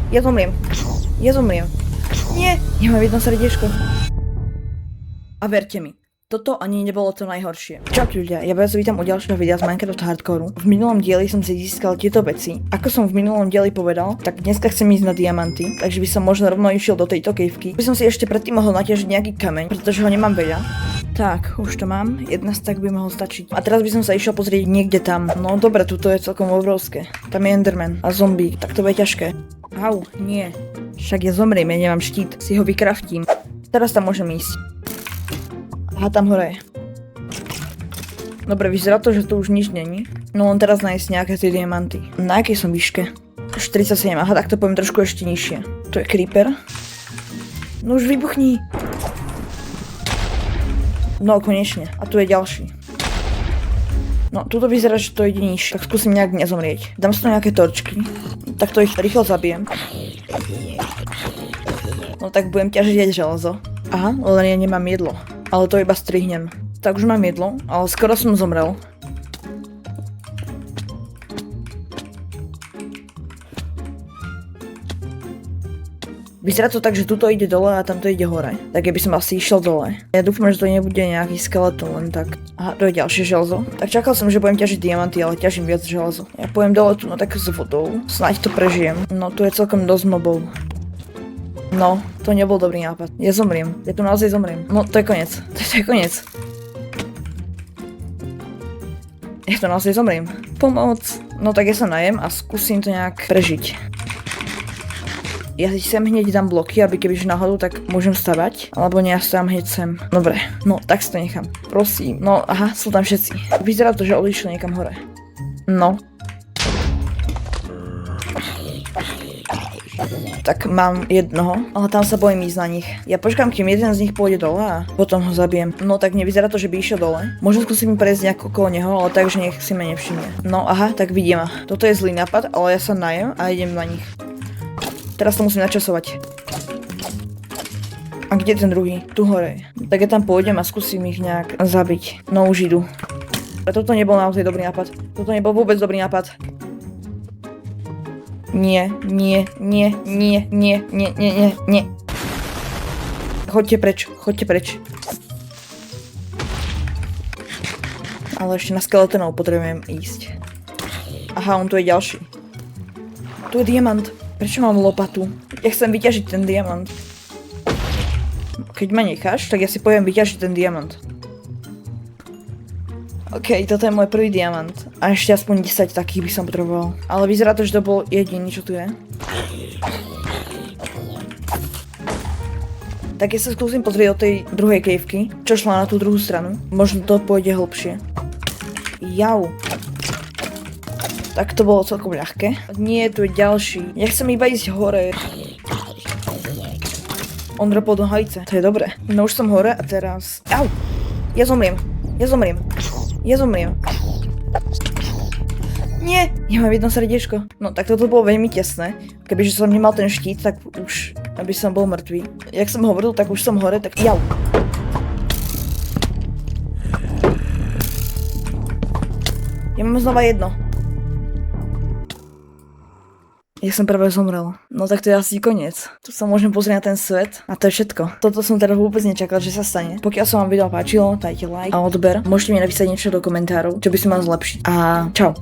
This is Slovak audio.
Ja zomriem. Ja zomriem. Nie, ja mám jedno srdiečko. A verte mi, toto ani nebolo to najhoršie. Čaute ľudia, ja vás vítam u ďalšieho videa z Minecraft Hardcore. V minulom dieli som si získal tieto veci. Ako som v minulom dieli povedal, tak dneska chcem ísť na diamanty, takže by som možno rovno išiel do tejto kejvky. By som si ešte predtým mohol natiažiť nejaký kameň, pretože ho nemám veľa. Tak, už to mám, jedna stack by mohol stačiť. A teraz by som sa išiel pozrieť niekde tam. No dobre, tuto je celkom obrovské. Tam je Enderman a zombík, tak to bude ťažké. Au, nie. Však ja zomriem, ja nemám štít, si ho vykraftím. Teraz tam môžem ísť. Aha, tam hore je. Dobre, vyzerá to, že tu už nič není. No len teraz nájsť nejaké tie diamanty. Na akej som výške? 47, aha, tak to poviem trošku ešte nižšie. To je creeper. No už vybuchni. No konečne, a tu je ďalší. No, tuto vyzerá, že to ide niž, tak skúsim nejak nezomrieť. Dám si to nejaké torčky, tak to ich rýchlo zabijem. No tak budem ťažiť železo. Aha, len ja nemám jedlo. Ale to iba strihnem. Tak už mám jedlo, ale skoro som zomrel. Vyzerá to tak, že tuto ide dole a tamto ide hore. Tak by som asi išiel dole. Ja dúfam, že to nebude nejaký skeleton len tak. Aha, to je ďalšie železo. Tak čakal som, že budem ťažiť diamanty, ale ťažím viac železo. Ja pôjdem dole tu na také s vodou. Snáď to prežijem. No tu je celkom dosť mobov. No, to nebol dobrý nápad. Ja zomriem. Ja tu naozaj zomriem. No, to je koniec. To je koniec. Ja tu naozaj zomriem. Pomoc. No tak ja sa najem a skúsim to nejak prežiť. Ja si sem hneď dám bloky, aby kebyže náhodou, tak môžem stavať. Alebo nie, ja stavám hneď sem. Dobre, no tak si to nechám. Prosím. No, aha, sú tam všetci. Vyzerá to, že odišli niekam hore. No. Tak mám jednoho, ale tam sa bojím ísť na nich. Ja počkám, kým jeden z nich pôjde dole a potom ho zabijem. No tak nevyzerá to, že by išiel dole. Možno skúsim prejsť nejako okolo neho, ale tak, že nech si ma nevšimne. No aha, tak vidím ma. Toto je zlý nápad, ale ja sa najem a idem na nich. Teraz to musím načasovať. A kde je ten druhý? Tu hore. Tak ja tam pôjdem a skúsim ich nejak zabiť. No už idú. Toto nebol naozaj dobrý nápad. Toto nebol vôbec dobrý nápad. Nie. Choďte preč. Ale ešte na skeletonov potrebujem ísť. Aha, on tu je ďalší. Tu je diamant. Prečo mám lopatu? Ja chcem vyťažiť ten diamant. Keď ma necháš, tak ja si poviem vyťažiť ten diamant. OK, toto je môj prvý diamant. A ešte aspoň 10 takých by som potreboval. Ale vyzerá to, že to bol jediný, čo tu je. Tak ja sa skúsim pozrieť od tej druhej kejvky, čo šla na tú druhú stranu. Možno to pôjde hlbšie. Jau. Tak to bolo celkom ľahké. Nie, tu je ďalší. Ja chcem iba ísť hore. On dropol do hajce. To je dobre. No už som hore a teraz... Au! Ja zomriem. Nie! Ja mám jedno srdiečko. No tak toto bolo veľmi tesné. Kebyže som nemal ten štít, tak už aby som bol mŕtvý. Jak som hovoril, tak už som hore, tak jau! Ja mám znova jedno. Ja som práve zomrel. No tak to je asi koniec. Tu sa môžem pozrieť na ten svet a to je všetko. Toto som teda vôbec nečakal, že sa stane. Pokiaľ sa vám video páčilo, dajte like a odber. Môžete mi napísať niečo do komentárov, čo by som mal zlepšiť. A čau.